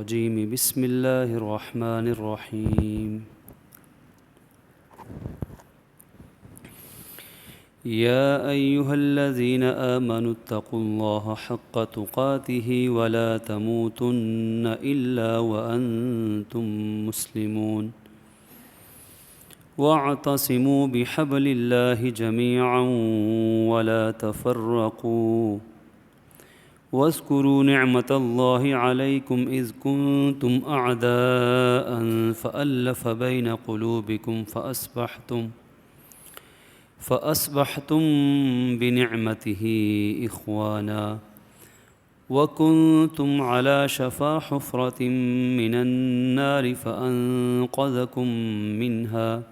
الرجيم بسم الله الرحمن الرحيم يا أيها الذين آمنوا اتقوا الله حق تقاته ولا تموتن إلا وأنتم مسلمون واعتصموا بحبل الله جميعا ولا تفرقوا واذكروا نعمة الله عليكم إذ كنتم أعداء فألف بين قلوبكم فأصبحتم بنعمته إخوانا وكنتم على شفا حفرة من النار فأنقذكم منها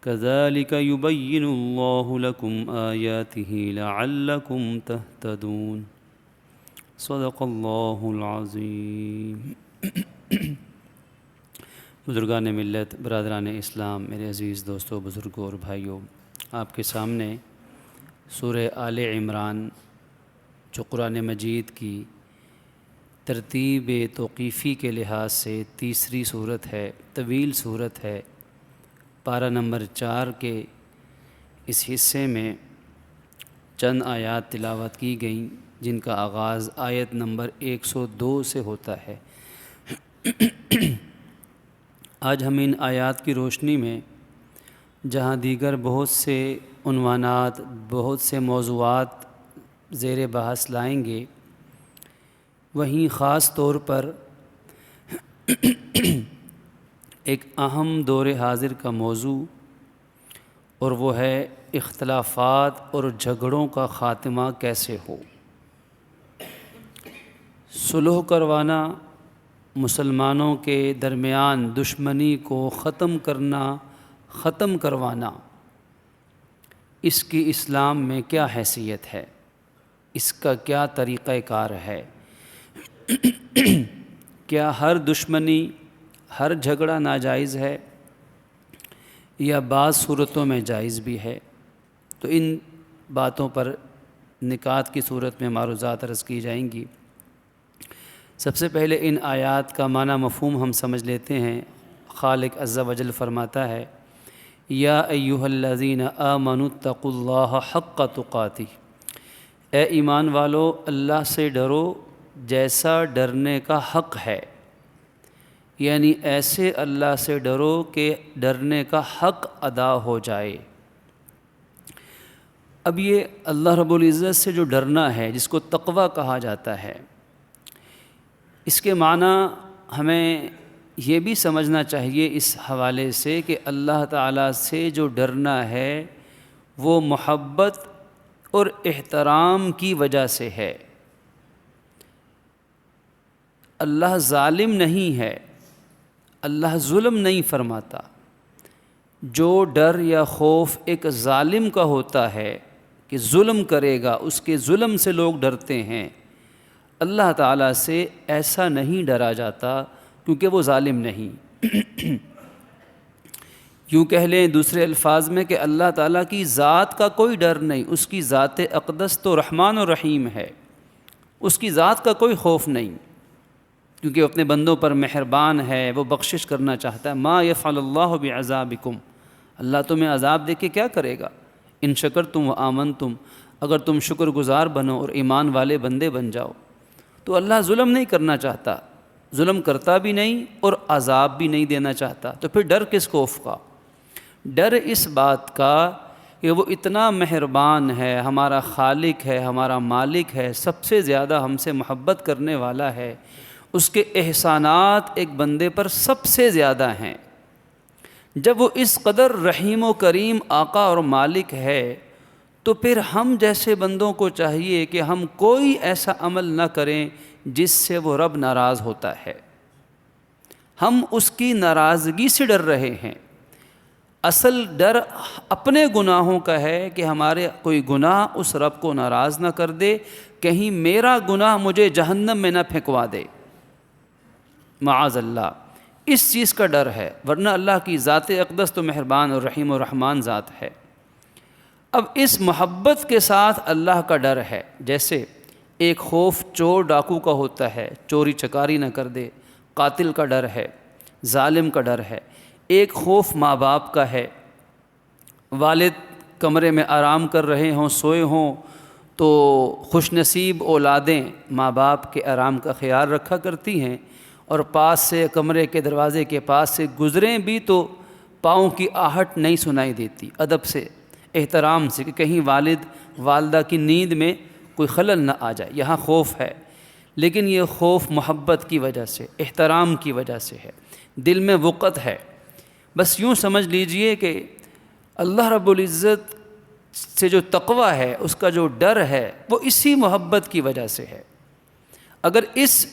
كذلك يبين الله لكم آياته لعلكم تهتدون صدق اللہ العظیم۔ بزرگان ملت، برادران اسلام، میرے عزیز دوستو، بزرگوں اور بھائیوں، آپ کے سامنے سورہ آل عمران جو قرآن مجید کی ترتیب توقیفی کے لحاظ سے تیسری صورت ہے، طویل صورت ہے، پارہ نمبر 4 کے اس حصے میں چند آیات تلاوت کی گئیں جن کا آغاز آیت نمبر 102 سے ہوتا ہے۔ آج ہم ان آیات کی روشنی میں جہاں دیگر بہت سے عنوانات، بہت سے موضوعات زیر بحث لائیں گے، وہیں خاص طور پر ایک اہم دور حاضر کا موضوع، اور وہ ہے اختلافات اور جھگڑوں کا خاتمہ کیسے ہو۔ صلح کروانا، مسلمانوں کے درمیان دشمنی کو ختم کروانا، اس کی اسلام میں کیا حیثیت ہے، اس کا کیا طریقہ کار ہے؟ کیا ہر دشمنی، ہر جھگڑا ناجائز ہے یا بعض صورتوں میں جائز بھی ہے؟ تو ان باتوں پر نکات کی صورت میں معروضات عرض کی جائیں گی۔ سب سے پہلے ان آیات کا معنی مفہوم ہم سمجھ لیتے ہیں۔ خالق عز و جل فرماتا ہے، یا ایھا الذین آمنوا اتقوا اللہ حق تقاتہ، اے ایمان والو اللہ سے ڈرو جیسا ڈرنے کا حق ہے، یعنی ایسے اللہ سے ڈرو کہ ڈرنے کا حق ادا ہو جائے۔ اب یہ اللہ رب العزت سے جو ڈرنا ہے، جس کو تقویٰ کہا جاتا ہے، اس کے معنی ہمیں یہ بھی سمجھنا چاہیے اس حوالے سے کہ اللہ تعالیٰ سے جو ڈرنا ہے وہ محبت اور احترام کی وجہ سے ہے۔ اللہ ظالم نہیں ہے، اللہ ظلم نہیں فرماتا۔ جو ڈر یا خوف ایک ظالم کا ہوتا ہے کہ ظلم کرے گا، اس کے ظلم سے لوگ ڈرتے ہیں، اللہ تعالیٰ سے ایسا نہیں ڈرا جاتا کیونکہ وہ ظالم نہیں۔ یوں کہہ لیں دوسرے الفاظ میں کہ اللہ تعالیٰ کی ذات کا کوئی ڈر نہیں، اس کی ذات اقدس تو رحمان و رحیم ہے، اس کی ذات کا کوئی خوف نہیں، کیونکہ وہ اپنے بندوں پر مہربان ہے، وہ بخشش کرنا چاہتا ہے۔ ما یفعل اللہ بعذابکم، اللہ تمہیں عذاب دے کے کیا کرے گا؟ ان شکرتم و آمنتم، اگر تم شکر گزار بنو اور ایمان والے بندے بن جاؤ۔ تو اللہ ظلم نہیں کرنا چاہتا، ظلم کرتا بھی نہیں اور عذاب بھی نہیں دینا چاہتا۔ تو پھر ڈر کس خوف کا؟ ڈر اس بات کا کہ وہ اتنا مہربان ہے، ہمارا خالق ہے، ہمارا مالک ہے، سب سے زیادہ ہم سے محبت کرنے والا ہے، اس کے احسانات ایک بندے پر سب سے زیادہ ہیں۔ جب وہ اس قدر رحیم و کریم آقا اور مالک ہے تو پھر ہم جیسے بندوں کو چاہیے کہ ہم کوئی ایسا عمل نہ کریں جس سے وہ رب ناراض ہوتا ہے۔ ہم اس کی ناراضگی سے ڈر رہے ہیں۔ اصل ڈر اپنے گناہوں کا ہے کہ ہمارے کوئی گناہ اس رب کو ناراض نہ کر دے، کہیں میرا گناہ مجھے جہنم میں نہ پھینکوا دے، معاذ اللہ۔ اس چیز کا ڈر ہے، ورنہ اللہ کی ذات اقدس تو مہربان اور رحیم و رحمان ذات ہے۔ اب اس محبت کے ساتھ اللہ کا ڈر ہے، جیسے ایک خوف چور ڈاکو کا ہوتا ہے، چوری چکاری نہ کر دے، قاتل کا ڈر ہے، ظالم کا ڈر ہے، ایک خوف ماں باپ کا ہے۔ والد کمرے میں آرام کر رہے ہوں، سوئے ہوں، تو خوش نصیب اولادیں ماں باپ کے آرام کا خیال رکھا کرتی ہیں، اور پاس سے کمرے کے دروازے کے پاس سے گزریں بھی تو پاؤں کی آہٹ نہیں سنائی دیتی، ادب سے، احترام سے، کہ کہیں والد والدہ کی نیند میں کوئی خلل نہ آ جائے۔ یہاں خوف ہے، لیکن یہ خوف محبت کی وجہ سے، احترام کی وجہ سے ہے، دل میں وقت ہے۔ بس یوں سمجھ لیجئے کہ اللہ رب العزت سے جو تقویٰ ہے، اس کا جو ڈر ہے، وہ اسی محبت کی وجہ سے ہے۔ اگر اس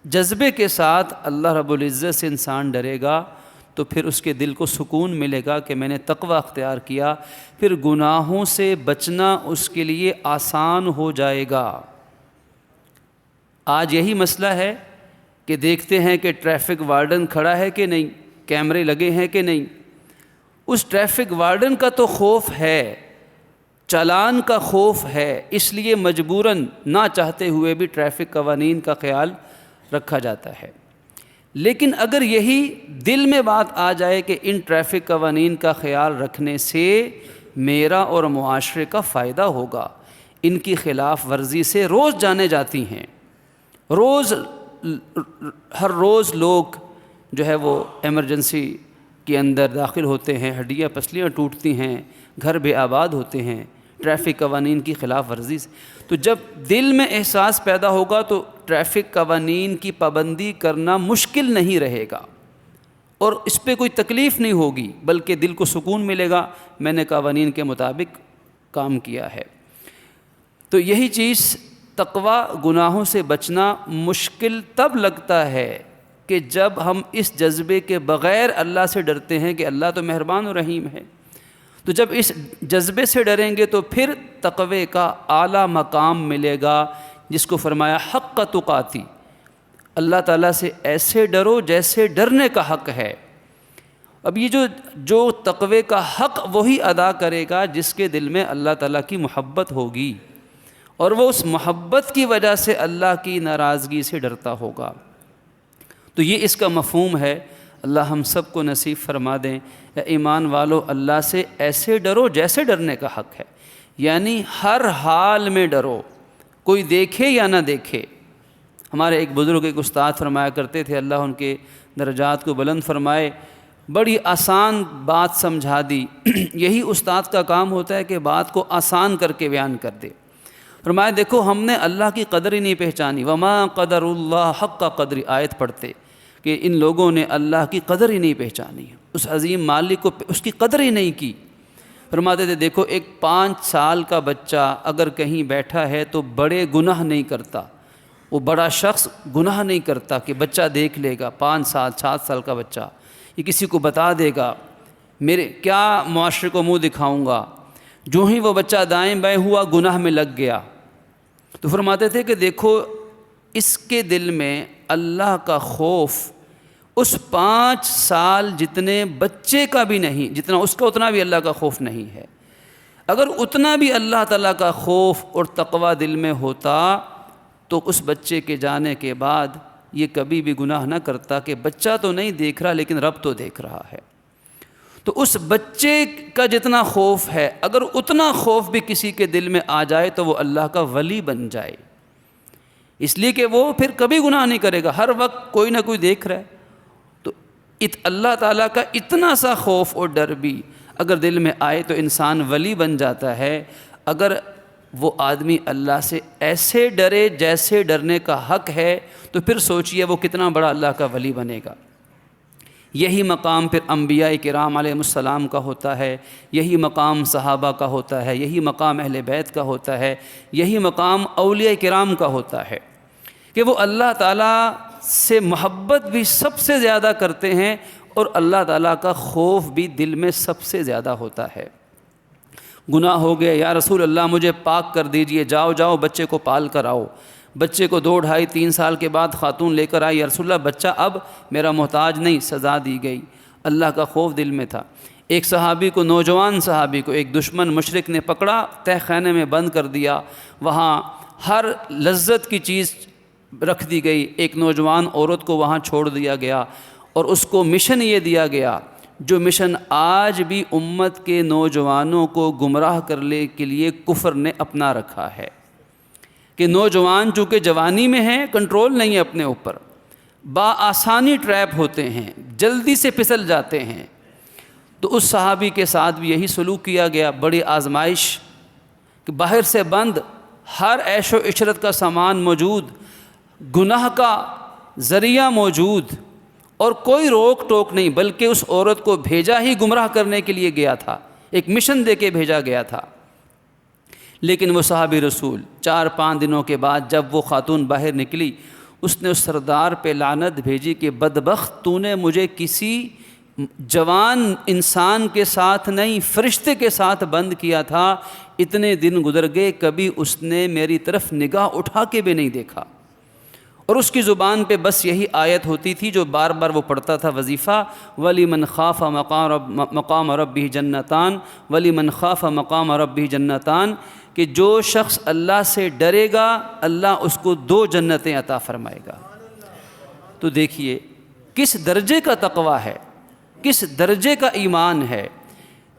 جذبے کے ساتھ اللہ رب العزت سے انسان ڈرے گا تو پھر اس کے دل کو سکون ملے گا کہ میں نے تقویٰ اختیار کیا، پھر گناہوں سے بچنا اس کے لیے آسان ہو جائے گا۔ آج یہی مسئلہ ہے کہ دیکھتے ہیں کہ ٹریفک وارڈن کھڑا ہے کہ نہیں، کیمرے لگے ہیں کہ نہیں۔ اس ٹریفک وارڈن کا تو خوف ہے، چالان کا خوف ہے، اس لیے مجبوراً نہ چاہتے ہوئے بھی ٹریفک قوانین کا خیال رکھا جاتا ہے۔ لیکن اگر یہی دل میں بات آ جائے کہ ان ٹریفک قوانین کا خیال رکھنے سے میرا اور معاشرے کا فائدہ ہوگا، ان کی خلاف ورزی سے روز جانے جاتی ہیں، ہر روز لوگ جو ہے وہ ایمرجنسی کے اندر داخل ہوتے ہیں، ہڈیاں پسلیاں ٹوٹتی ہیں، گھر بے آباد ہوتے ہیں ٹریفک قوانین کی خلاف ورزی سے۔ تو جب دل میں احساس پیدا ہوگا تو ٹریفک قوانین کی پابندی کرنا مشکل نہیں رہے گا، اور اس پہ کوئی تکلیف نہیں ہوگی، بلکہ دل کو سکون ملے گا، میں نے قوانین کے مطابق کام کیا ہے۔ تو یہی چیز تقویٰ، گناہوں سے بچنا مشکل تب لگتا ہے کہ جب ہم اس جذبے کے بغیر اللہ سے ڈرتے ہیں کہ اللہ تو مہربان و رحیم ہے۔ تو جب اس جذبے سے ڈریں گے تو پھر تقوی کا اعلیٰ مقام ملے گا، جس کو فرمایا حق تقاتی، اللہ تعالیٰ سے ایسے ڈرو جیسے ڈرنے کا حق ہے۔ اب یہ جو تقوی کا حق وہی ادا کرے گا جس کے دل میں اللہ تعالیٰ کی محبت ہوگی، اور وہ اس محبت کی وجہ سے اللہ کی ناراضگی سے ڈرتا ہوگا۔ تو یہ اس کا مفہوم ہے۔ اللہ ہم سب کو نصیب فرما دیں۔ اے ایمان والو، اللہ سے ایسے ڈرو جیسے ڈرنے کا حق ہے، یعنی ہر حال میں ڈرو، کوئی دیکھے یا نہ دیکھے۔ ہمارے ایک بزرگ ایک استاد فرمایا کرتے تھے، اللہ ان کے درجات کو بلند فرمائے، بڑی آسان بات سمجھا دی۔ یہی استاد کا کام ہوتا ہے کہ بات کو آسان کر کے بیان کر دے۔ فرمایا دیکھو، ہم نے اللہ کی قدر ہی نہیں پہچانی، وما قدر اللہ حق قدر، آیت پڑھتے کہ ان لوگوں نے اللہ کی قدر ہی نہیں پہچانی، اس عظیم مالک کو اس کی قدر ہی نہیں کی۔ فرماتے تھے دیکھو، ایک 5 سال کا بچہ اگر کہیں بیٹھا ہے تو بڑے گناہ نہیں کرتا، وہ بڑا شخص گناہ نہیں کرتا کہ بچہ دیکھ لے گا، 5 سال 7 سال کا بچہ یہ کسی کو بتا دے گا، میرے کیا معاشرے کو منہ دکھاؤں گا۔ جو ہی وہ بچہ دائیں بائیں ہوا، گناہ میں لگ گیا۔ تو فرماتے تھے کہ دیکھو، اس کے دل میں اللہ کا خوف اس 5 سال جتنے بچے کا بھی نہیں، جتنا اس کا اتنا بھی اللہ کا خوف نہیں ہے۔ اگر اتنا بھی اللہ تعالیٰ کا خوف اور تقویٰ دل میں ہوتا تو اس بچے کے جانے کے بعد یہ کبھی بھی گناہ نہ کرتا، کہ بچہ تو نہیں دیکھ رہا لیکن رب تو دیکھ رہا ہے۔ تو اس بچے کا جتنا خوف ہے، اگر اتنا خوف بھی کسی کے دل میں آ جائے تو وہ اللہ کا ولی بن جائے، اس لیے کہ وہ پھر کبھی گناہ نہیں کرے گا، ہر وقت کوئی نہ کوئی دیکھ رہا ہے۔ تو اللہ تعالیٰ کا اتنا سا خوف اور ڈر بھی اگر دل میں آئے تو انسان ولی بن جاتا ہے۔ اگر وہ آدمی اللہ سے ایسے ڈرے جیسے ڈرنے کا حق ہے تو پھر سوچئے وہ کتنا بڑا اللہ کا ولی بنے گا۔ یہی مقام پھر انبیاء کرام علیہ السلام کا ہوتا ہے، یہی مقام صحابہ کا ہوتا ہے، یہی مقام اہل بیت کا ہوتا ہے، یہی مقام اولیاء کرام کا ہوتا ہے کہ وہ اللہ تعالیٰ سے محبت بھی سب سے زیادہ کرتے ہیں اور اللہ تعالیٰ کا خوف بھی دل میں سب سے زیادہ ہوتا ہے۔ گناہ ہو گئے، یا رسول اللہ مجھے پاک کر دیجئے، جاؤ جاؤ بچے کو پال کر آؤ۔ بچے کو 2 ڈھائی 3 سال کے بعد خاتون لے کر آئی، یا رسول اللہ بچہ اب میرا محتاج نہیں، سزا دی گئی۔ اللہ کا خوف دل میں تھا۔ ایک صحابی کو، نوجوان صحابی کو ایک دشمن مشرک نے پکڑا، تہ خانے میں بند کر دیا، وہاں ہر لذت کی چیز رکھ دی گئی، ایک نوجوان عورت کو وہاں چھوڑ دیا گیا، اور اس کو مشن یہ دیا گیا جو مشن آج بھی امت کے نوجوانوں کو گمراہ کرنے کے لیے کفر نے اپنا رکھا ہے، کہ نوجوان چونکہ جوانی میں ہیں، کنٹرول نہیں ہے اپنے اوپر، بآسانی ٹریپ ہوتے ہیں، جلدی سے پھسل جاتے ہیں۔ تو اس صحابی کے ساتھ بھی یہی سلوک کیا گیا، بڑی آزمائش کہ باہر سے بند، ہر عیش و عشرت کا سامان موجود، گناہ کا ذریعہ موجود، اور کوئی روک ٹوک نہیں، بلکہ اس عورت کو بھیجا ہی گمراہ کرنے کے لیے گیا تھا، ایک مشن دے کے بھیجا گیا تھا۔ لیکن وہ صحابی رسول 4-5 دنوں کے بعد جب وہ خاتون باہر نکلی، اس نے اس سردار پہ لعنت بھیجی کہ بدبخت، تو نے مجھے کسی جوان انسان کے ساتھ نہیں، فرشتے کے ساتھ بند کیا تھا، اتنے دن گزر گئے، کبھی اس نے میری طرف نگاہ اٹھا کے بھی نہیں دیکھا۔ اور اس کی زبان پہ بس یہی آیت ہوتی تھی جو بار بار وہ پڑھتا تھا، وظیفہ، وَلِمَنْ خَافَ مَقَامَ رَبِّهِ جَنَّتَانِ وَلِمَنْ خَافَ مَقَامَ رَبِّهِ جَنَّتَانِ، کہ جو شخص اللہ سے ڈرے گا اللہ اس کو 2 جنتیں عطا فرمائے گا۔ تو دیکھیے کس درجے کا تقویٰ ہے، کس درجے کا ایمان ہے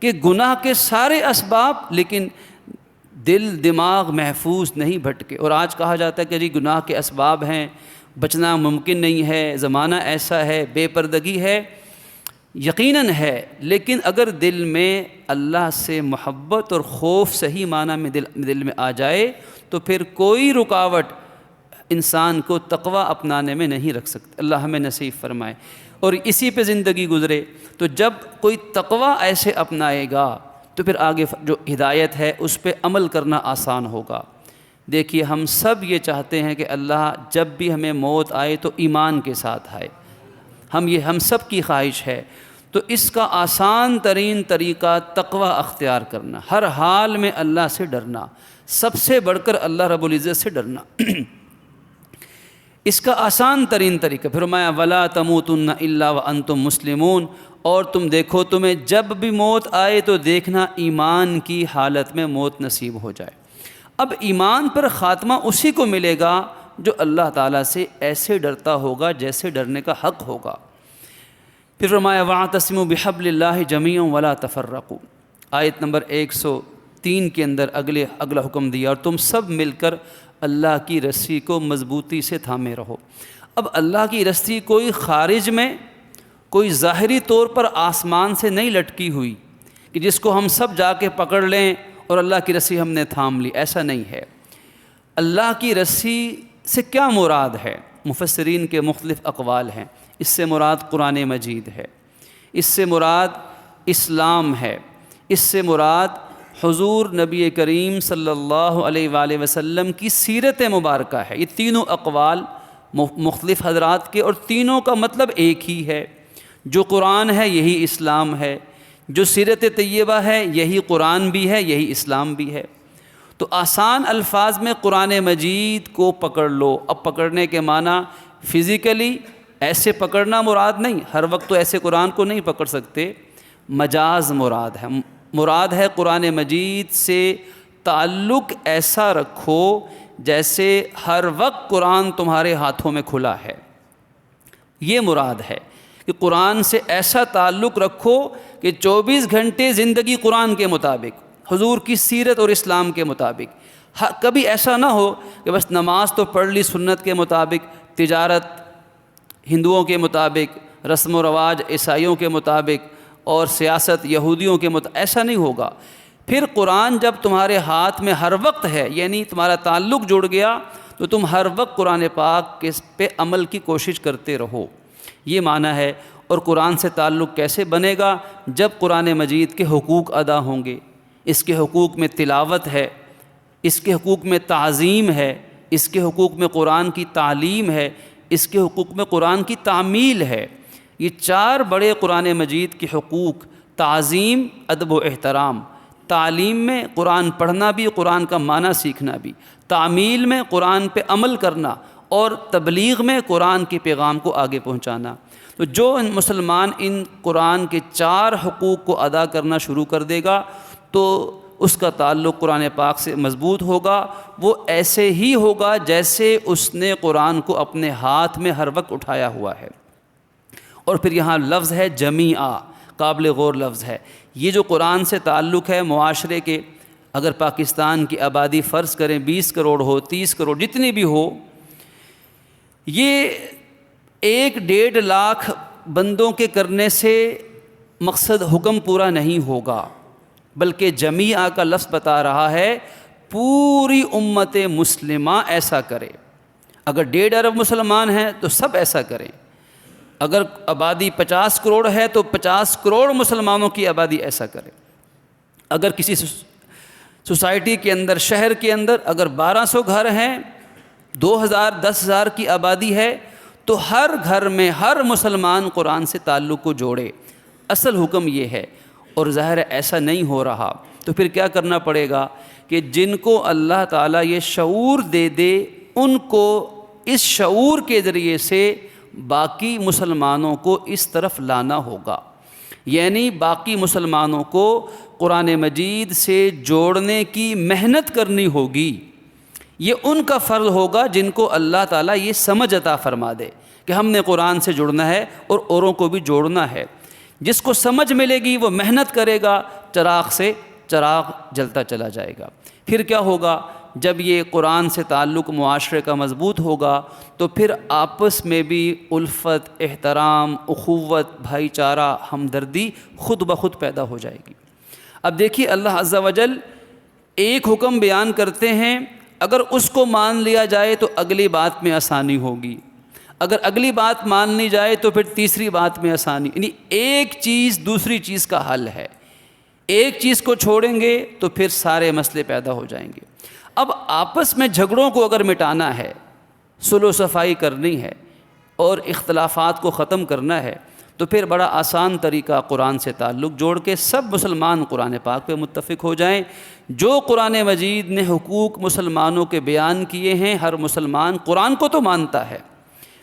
کہ گناہ کے سارے اسباب، لیکن دل دماغ محفوظ نہیں بھٹکے۔ اور آج کہا جاتا ہے کہ جی گناہ کے اسباب ہیں، بچنا ممکن نہیں ہے، زمانہ ایسا ہے، بے پردگی ہے، یقیناً ہے، لیکن اگر دل میں اللہ سے محبت اور خوف صحیح معنی میں دل میں آ جائے تو پھر کوئی رکاوٹ انسان کو تقویٰ اپنانے میں نہیں رکھ سکتے۔ اللہ ہمیں نصیب فرمائے اور اسی پہ زندگی گزرے۔ تو جب کوئی تقویٰ ایسے اپنائے گا تو پھر آگے جو ہدایت ہے اس پہ عمل کرنا آسان ہوگا۔ دیکھیے ہم سب یہ چاہتے ہیں کہ اللہ جب بھی ہمیں موت آئے تو ایمان کے ساتھ آئے، ہم سب کی خواہش ہے۔ تو اس کا آسان ترین طریقہ تقویٰ اختیار کرنا، ہر حال میں اللہ سے ڈرنا، سب سے بڑھ کر اللہ رب العزت سے ڈرنا۔ اس کا آسان ترین طریقہ فرمایا وَلَا تَمُوتُنَّ إِلَّا وَأَنْتُمْ مُسْلِمُونَ، اور تم دیکھو تمہیں جب بھی موت آئے تو دیکھنا ایمان کی حالت میں موت نصیب ہو جائے۔ اب ایمان پر خاتمہ اسی کو ملے گا جو اللہ تعالیٰ سے ایسے ڈرتا ہوگا جیسے ڈرنے کا حق ہوگا۔ پھر فرمایا وَاعْتَصِمُوا بِحَبْلِ اللَّهِ جَمِيعًا وَلَا تَفَرَّقُوا، آیت نمبر 103 کے اندر اگلا حکم دیا، اور تم سب مل کر اللہ کی رسی کو مضبوطی سے تھامے رہو۔ اب اللہ کی رسی کوئی خارج میں، کوئی ظاہری طور پر آسمان سے نہیں لٹکی ہوئی کہ جس کو ہم سب جا کے پکڑ لیں اور اللہ کی رسی ہم نے تھام لی، ایسا نہیں ہے۔ اللہ کی رسی سے کیا مراد ہے؟ مفسرین کے مختلف اقوال ہیں۔ اس سے مراد قرآن مجید ہے، اس سے مراد اسلام ہے، اس سے مراد حضور نبی کریم صلی اللہ علیہ وآلہ وسلم کی سیرت مبارکہ ہے۔ یہ تینوں اقوال مختلف حضرات کے، اور تینوں کا مطلب ایک ہی ہے۔ جو قرآن ہے یہی اسلام ہے، جو سیرت طیبہ ہے یہی قرآن بھی ہے، یہی اسلام بھی ہے۔ تو آسان الفاظ میں قرآن مجید کو پکڑ لو۔ اب پکڑنے کے معنی فزیکلی ایسے پکڑنا مراد نہیں، ہر وقت تو ایسے قرآن کو نہیں پکڑ سکتے، مجاز مراد ہے۔ مراد ہے قرآن مجید سے تعلق ایسا رکھو جیسے ہر وقت قرآن تمہارے ہاتھوں میں کھلا ہے۔ یہ مراد ہے کہ قرآن سے ایسا تعلق رکھو کہ 24 گھنٹے زندگی قرآن کے مطابق، حضور کی سیرت اور اسلام کے مطابق۔ کبھی ایسا نہ ہو کہ بس نماز تو پڑھ لی سنت کے مطابق، تجارت ہندوؤں کے مطابق، رسم و رواج عیسائیوں کے مطابق، اور سیاست یہودیوں کے مطابق، ایسا نہیں ہوگا۔ پھر قرآن جب تمہارے ہاتھ میں ہر وقت ہے، یعنی تمہارا تعلق جڑ گیا، تو تم ہر وقت قرآن پاک کے پہ عمل کی کوشش کرتے رہو، یہ معنی ہے۔ اور قرآن سے تعلق کیسے بنے گا؟ جب قرآن مجید کے حقوق ادا ہوں گے۔ اس کے حقوق میں تلاوت ہے، اس کے حقوق میں تعظیم ہے، اس کے حقوق میں قرآن کی تعلیم ہے، اس کے حقوق میں قرآن کی تعمیل ہے۔ یہ 4 بڑے قرآن مجید کے حقوق، تعظیم، ادب و احترام، تعلیم میں قرآن پڑھنا بھی، قرآن کا معنی سیکھنا بھی، تعمیل میں قرآن پہ عمل کرنا، اور تبلیغ میں قرآن کے پیغام کو آگے پہنچانا۔ تو جو مسلمان ان قرآن کے 4 حقوق کو ادا کرنا شروع کر دے گا تو اس کا تعلق قرآن پاک سے مضبوط ہوگا، وہ ایسے ہی ہوگا جیسے اس نے قرآن کو اپنے ہاتھ میں ہر وقت اٹھایا ہوا ہے۔ اور پھر یہاں لفظ ہے جمیعا، قابل غور لفظ ہے۔ یہ جو قرآن سے تعلق ہے معاشرے کے، اگر پاکستان کی آبادی فرض کریں 20 کروڑ ہو، 30 کروڑ، جتنی بھی ہو، یہ 1-1.5 لاکھ بندوں کے کرنے سے مقصد حکم پورا نہیں ہوگا، بلکہ جمیعہ کا لفظ بتا رہا ہے پوری امت مسلمہ ایسا کرے۔ اگر 1.5 ارب مسلمان ہیں تو سب ایسا کریں، اگر آبادی 50 کروڑ ہے تو 50 کروڑ مسلمانوں کی آبادی ایسا کرے۔ اگر کسی سوسائٹی کے اندر، شہر کے اندر اگر 1200 گھر ہیں، 2000 10,000 کی آبادی ہے، تو ہر گھر میں ہر مسلمان قرآن سے تعلق کو جوڑے۔ اصل حکم یہ ہے، اور ظاہر ہے ایسا نہیں ہو رہا، تو پھر کیا کرنا پڑے گا کہ جن کو اللہ تعالیٰ یہ شعور دے دے، ان کو اس شعور کے ذریعے سے باقی مسلمانوں کو اس طرف لانا ہوگا، یعنی باقی مسلمانوں کو قرآن مجید سے جوڑنے کی محنت کرنی ہوگی۔ یہ ان کا فرض ہوگا جن کو اللہ تعالیٰ یہ سمجھ عطا فرما دے کہ ہم نے قرآن سے جڑنا ہے اور اوروں کو بھی جوڑنا ہے۔ جس کو سمجھ ملے گی وہ محنت کرے گا، چراغ سے چراغ جلتا چلا جائے گا۔ پھر کیا ہوگا؟ جب یہ قرآن سے تعلق معاشرے کا مضبوط ہوگا تو پھر آپس میں بھی الفت، احترام، اخوت، بھائی چارہ، ہمدردی خود بخود پیدا ہو جائے گی۔ اب دیکھیے اللہ عز و جل ایک حکم بیان کرتے ہیں، اگر اس کو مان لیا جائے تو اگلی بات میں آسانی ہوگی، اگر اگلی بات مان لی جائے تو پھر تیسری بات میں آسانی، یعنی ایک چیز دوسری چیز کا حل ہے۔ ایک چیز کو چھوڑیں گے تو پھر سارے مسئلے پیدا ہو جائیں گے۔ اب آپس میں جھگڑوں کو اگر مٹانا ہے، صلح و صفائی کرنی ہے اور اختلافات کو ختم کرنا ہے تو پھر بڑا آسان طریقہ قرآن سے تعلق جوڑ کے سب مسلمان قرآن پاک پہ متفق ہو جائیں۔ جو قرآن مجید نے حقوق مسلمانوں کے بیان کیے ہیں، ہر مسلمان قرآن کو تو مانتا ہے،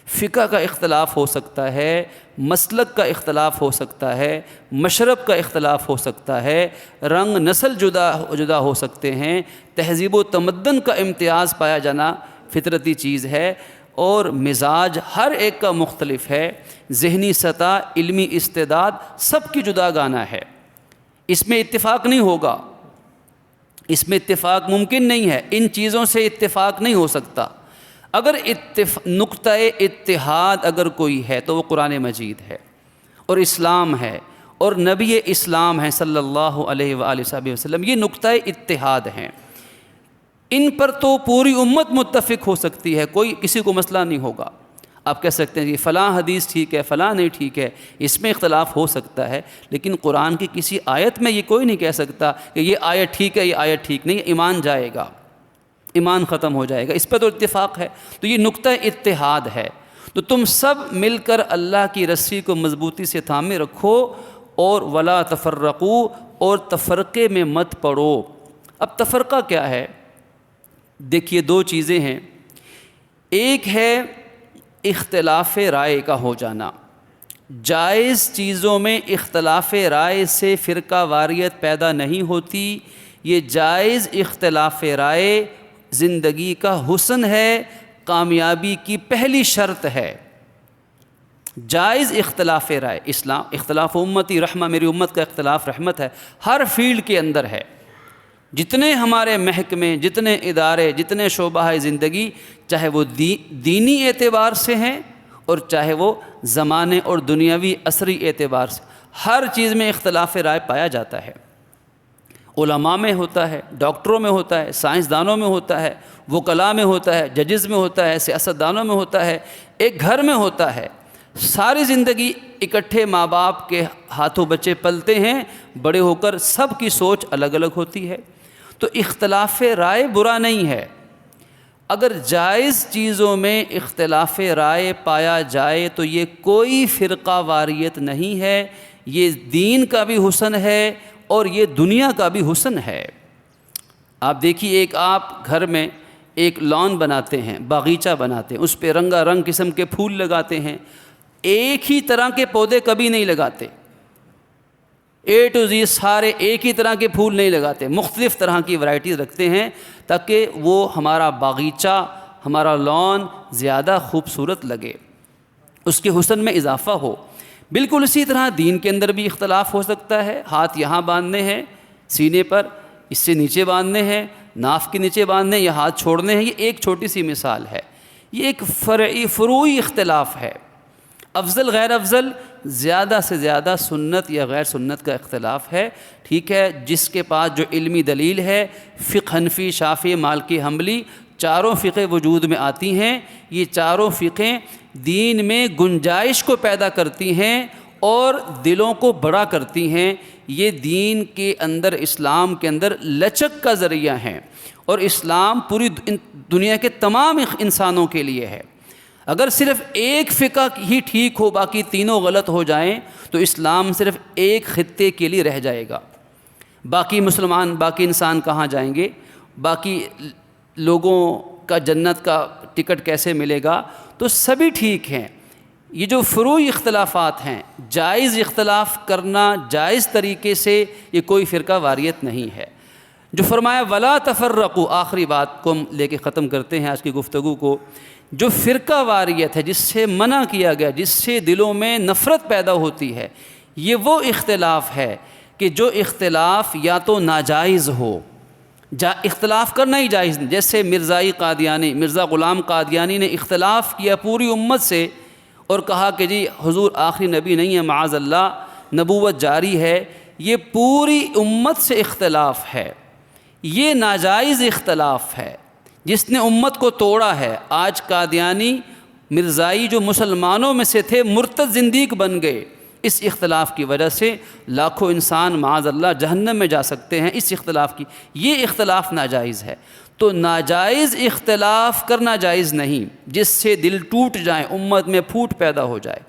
فقہ کا اختلاف ہو سکتا ہے، مسلک کا اختلاف ہو سکتا ہے، مشرب کا اختلاف ہو سکتا ہے، رنگ نسل جدا ہو سکتے ہیں، تہذیب و تمدن کا امتیاز پایا جانا فطرتی چیز ہے، اور مزاج ہر ایک کا مختلف ہے، ذہنی سطح، علمی استعداد سب کی جدا گانا ہے۔ اس میں اتفاق نہیں ہوگا، اس میں اتفاق ممکن نہیں ہے، ان چیزوں سے اتفاق نہیں ہو سکتا۔ اگر نقطہ اتحاد اگر کوئی ہے تو وہ قرآن مجید ہے اور اسلام ہے اور نبی اسلام ہے صلی اللہ علیہ وآلہ وسلم، یہ نقطہ اتحاد ہیں۔ ان پر تو پوری امت متفق ہو سکتی ہے، کوئی کسی کو مسئلہ نہیں ہوگا۔ آپ کہہ سکتے ہیں کہ فلاں حدیث ٹھیک ہے، فلاں نہیں ٹھیک ہے، اس میں اختلاف ہو سکتا ہے، لیکن قرآن کی کسی آیت میں یہ کوئی نہیں کہہ سکتا کہ یہ آیت ٹھیک ہے، یہ آیت ٹھیک نہیں، ایمان جائے گا، ایمان ختم ہو جائے گا۔ اس پہ تو اتفاق ہے، تو یہ نقطہ اتحاد ہے۔ تو تم سب مل کر اللہ کی رسی کو مضبوطی سے تھامے رکھو، اور ولا تفرقوا، اور تفرقے میں مت پڑو۔ اب تفرقہ کیا ہے؟ دیکھیے دو چیزیں ہیں، ایک ہے اختلاف رائے کا ہو جانا۔ جائز چیزوں میں اختلاف رائے سے فرقہ واریت پیدا نہیں ہوتی، یہ جائز اختلاف رائے زندگی کا حسن ہے، کامیابی کی پہلی شرط ہے۔ جائز اختلاف رائے، اسلام اختلاف امتی رحمہ، میری امت کا اختلاف رحمت ہے، ہر فیلڈ کے اندر ہے۔ جتنے ہمارے محکمے، جتنے ادارے، جتنے شعبہ زندگی، چاہے وہ دینی اعتبار سے ہیں اور چاہے وہ زمانے اور دنیاوی عصری اعتبار سے، ہر چیز میں اختلاف رائے پایا جاتا ہے۔ علماء میں ہوتا ہے، ڈاکٹروں میں ہوتا ہے، سائنسدانوں میں ہوتا ہے، وکلاء میں ہوتا ہے، ججز میں ہوتا ہے، سیاستدانوں میں ہوتا ہے، ایک گھر میں ہوتا ہے۔ ساری زندگی اکٹھے ماں باپ کے ہاتھوں بچے پلتے ہیں، بڑے ہو کر سب کی سوچ الگ الگ ہوتی ہے۔ تو اختلاف رائے برا نہیں ہے، اگر جائز چیزوں میں اختلاف رائے پایا جائے تو یہ کوئی فرقہ واریت نہیں ہے، یہ دین کا بھی حسن ہے اور یہ دنیا کا بھی حسن ہے۔ آپ دیکھیے، ایک آپ گھر میں ایک لان بناتے ہیں، باغیچہ بناتے ہیں، اس پہ رنگا رنگ قسم کے پھول لگاتے ہیں، ایک ہی طرح کے پودے کبھی نہیں لگاتے، A to Z سارے ایک ہی طرح کے پھول نہیں لگاتے، مختلف طرح کی ورائٹیز رکھتے ہیں تاکہ وہ ہمارا باغیچہ، ہمارا لان زیادہ خوبصورت لگے، اس کے حسن میں اضافہ ہو۔ بالکل اسی طرح دین کے اندر بھی اختلاف ہو سکتا ہے، ہاتھ یہاں باندھنے ہیں سینے پر، اس سے نیچے باندھنے ہیں، ناف کے نیچے باندھنے یا ہاتھ چھوڑنے ہیں، یہ ایک چھوٹی سی مثال ہے، یہ ایک فروعی اختلاف ہے۔ افضل غیر افضل، زیادہ سے زیادہ سنت یا غیر سنت کا اختلاف ہے، ٹھیک ہے۔ جس کے پاس جو علمی دلیل ہے، فقہ حنفی، شافعی، مالکی، حنبلی، چاروں فقہ وجود میں آتی ہیں۔ یہ چاروں فقہیں دین میں گنجائش کو پیدا کرتی ہیں اور دلوں کو بڑا کرتی ہیں۔ یہ دین کے اندر، اسلام کے اندر لچک کا ذریعہ ہیں، اور اسلام پوری دنیا کے تمام انسانوں کے لیے ہے۔ اگر صرف ایک فقہ ہی ٹھیک ہو، باقی تینوں غلط ہو جائیں، تو اسلام صرف ایک خطے کے لیے رہ جائے گا۔ باقی مسلمان، باقی انسان کہاں جائیں گے؟ باقی لوگوں کا جنت کا ٹکٹ کیسے ملے گا؟ تو سبھی ٹھیک ہیں۔ یہ جو فروعی اختلافات ہیں، جائز اختلاف کرنا جائز طریقے سے، یہ کوئی فرقہ واریت نہیں ہے۔ جو فرمایا ولا تفرقوا، آخری بات کو ہم لے کے ختم کرتے ہیں آج کی گفتگو کو۔ جو فرقہ واریت ہے، جس سے منع کیا گیا، جس سے دلوں میں نفرت پیدا ہوتی ہے، یہ وہ اختلاف ہے کہ جو اختلاف یا تو ناجائز ہو، اختلاف کرنا ہی جائز نہیں۔ جیسے مرزا غلام قادیانی نے اختلاف کیا پوری امت سے اور کہا کہ جی حضور آخری نبی نہیں ہے، معاذ اللہ، نبوت جاری ہے، یہ پوری امت سے اختلاف ہے، یہ ناجائز اختلاف ہے جس نے امت کو توڑا ہے۔ آج قادیانی مرزائی جو مسلمانوں میں سے تھے، مرتد زندیق بن گئے، اس اختلاف کی وجہ سے لاکھوں انسان معاذ اللہ جہنم میں جا سکتے ہیں۔ اس اختلاف کی، یہ اختلاف ناجائز ہے۔ تو ناجائز اختلاف کرنا جائز نہیں جس سے دل ٹوٹ جائیں، امت میں پھوٹ پیدا ہو جائے،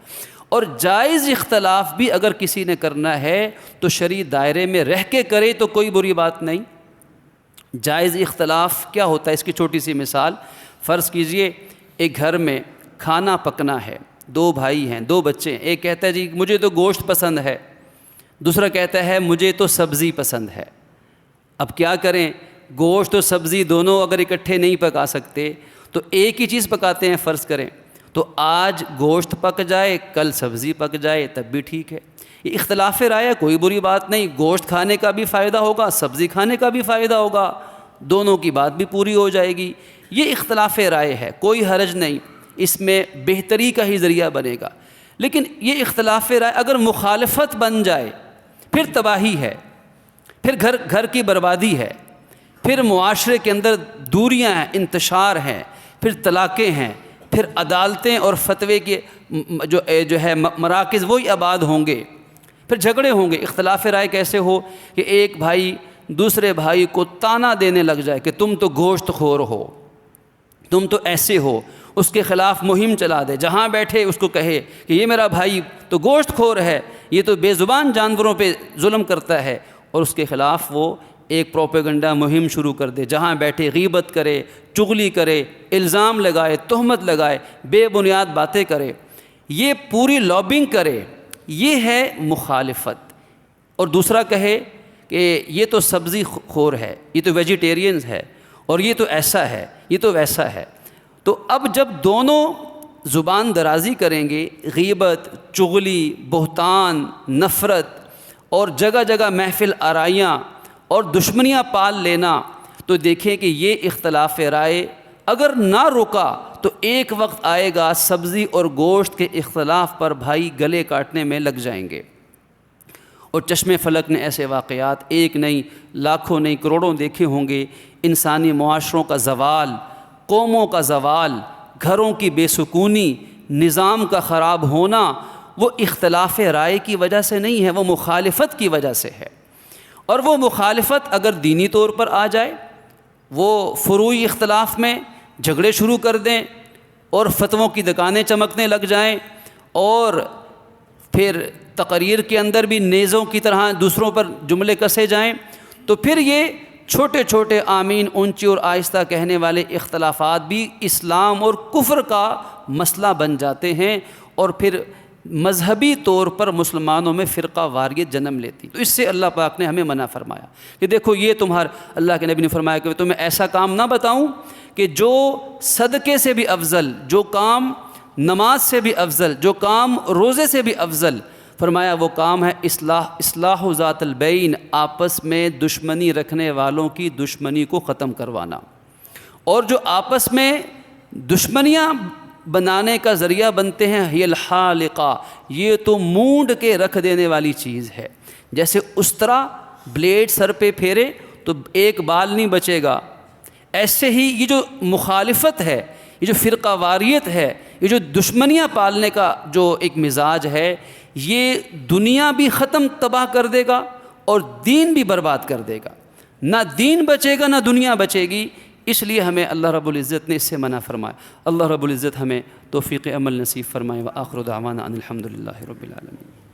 اور جائز اختلاف بھی اگر کسی نے کرنا ہے تو شرعی دائرے میں رہ کے کرے تو کوئی بری بات نہیں۔ جائز اختلاف کیا ہوتا ہے؟ اس کی چھوٹی سی مثال، فرض کیجئے ایک گھر میں کھانا پکنا ہے، دو بھائی ہیں، دو بچے ہیں، ایک کہتا ہے جی مجھے تو گوشت پسند ہے، دوسرا کہتا ہے مجھے تو سبزی پسند ہے۔ اب کیا کریں؟ گوشت اور سبزی دونوں اگر اکٹھے نہیں پکا سکتے تو ایک ہی چیز پکاتے ہیں، فرض کریں تو آج گوشت پک جائے، کل سبزی پک جائے، تب بھی ٹھیک ہے۔ یہ اختلاف رائے ہے، کوئی بری بات نہیں، گوشت کھانے کا بھی فائدہ ہوگا، سبزی کھانے کا بھی فائدہ ہوگا، دونوں کی بات بھی پوری ہو جائے گی۔ یہ اختلاف رائے ہے، کوئی حرج نہیں، اس میں بہتری کا ہی ذریعہ بنے گا۔ لیکن یہ اختلاف رائے اگر مخالفت بن جائے پھر تباہی ہے، پھر گھر کی بربادی ہے، پھر معاشرے کے اندر دوریاں ہیں، انتشار ہیں، پھر طلاقیں ہیں، پھر عدالتیں اور فتوے کے جو ہے مراکز وہی آباد ہوں گے، پھر جھگڑے ہوں گے۔ اختلاف رائے کیسے ہو کہ ایک بھائی دوسرے بھائی کو طعنہ دینے لگ جائے کہ تم تو گوشت خور ہو، تم تو ایسے ہو، اس کے خلاف مہم چلا دے، جہاں بیٹھے اس کو کہے کہ یہ میرا بھائی تو گوشت خور ہے، یہ تو بے زبان جانوروں پہ ظلم کرتا ہے، اور اس کے خلاف وہ ایک پروپیگنڈا مہم شروع کر دے، جہاں بیٹھے غیبت کرے، چغلی کرے، الزام لگائے، تہمت لگائے، بے بنیاد باتیں کرے، یہ پوری لابنگ کرے، یہ ہے مخالفت۔ اور دوسرا کہے کہ یہ تو سبزی خور ہے، یہ تو ویجیٹیرینز ہے، اور یہ تو ایسا ہے، یہ تو ویسا ہے۔ تو اب جب دونوں زبان درازی کریں گے، غیبت، چغلی، بہتان، نفرت، اور جگہ جگہ محفل آرائیاں اور دشمنیاں پال لینا، تو دیکھیں کہ یہ اختلاف رائے اگر نہ رکا تو ایک وقت آئے گا سبزی اور گوشت کے اختلاف پر بھائی گلے کاٹنے میں لگ جائیں گے۔ اور چشم فلک نے ایسے واقعات ایک نہیں، لاکھوں نہیں، کروڑوں دیکھے ہوں گے۔ انسانی معاشروں کا زوال، قوموں کا زوال، گھروں کی بے سکونی، نظام کا خراب ہونا، وہ اختلاف رائے کی وجہ سے نہیں ہے، وہ مخالفت کی وجہ سے ہے۔ اور وہ مخالفت اگر دینی طور پر آ جائے، وہ فروعی اختلاف میں جھگڑے شروع کر دیں اور فتووں کی دکانیں چمکنے لگ جائیں، اور پھر تقریر کے اندر بھی نیزوں کی طرح دوسروں پر جملے کسے جائیں، تو پھر یہ چھوٹے چھوٹے آمین اونچی اور آہستہ کہنے والے اختلافات بھی اسلام اور کفر کا مسئلہ بن جاتے ہیں، اور پھر مذہبی طور پر مسلمانوں میں فرقہ واریت جنم لیتی. تو اس سے اللہ پاک نے ہمیں منع فرمایا کہ دیکھو یہ اللہ کے نبی نے فرمایا کہ تمہیں ایسا کام نہ بتاؤں کہ جو صدقے سے بھی افضل، جو کام نماز سے بھی افضل، جو کام روزے سے بھی افضل، فرمایا وہ کام ہے اصلاح ذات البین، آپس میں دشمنی رکھنے والوں کی دشمنی کو ختم کروانا. اور جو آپس میں دشمنیاں بنانے کا ذریعہ بنتے ہیں، ہی الحالقہ، یہ تو مونڈ کے رکھ دینے والی چیز ہے. جیسے استرا بلیڈ سر پہ پھیرے تو ایک بال نہیں بچے گا، ایسے ہی یہ جو مخالفت ہے، یہ جو فرقہ واریت ہے، یہ جو دشمنیاں پالنے کا جو ایک مزاج ہے، یہ دنیا بھی ختم تباہ کر دے گا اور دین بھی برباد کر دے گا. نہ دین بچے گا نہ دنیا بچے گی. اس لیے ہمیں اللہ رب العزت نے اس سے منع فرمایا. اللہ رب العزت ہمیں توفیق عمل نصیب فرمائے. وآخر دعوانا ان الحمد للہ رب العالمین.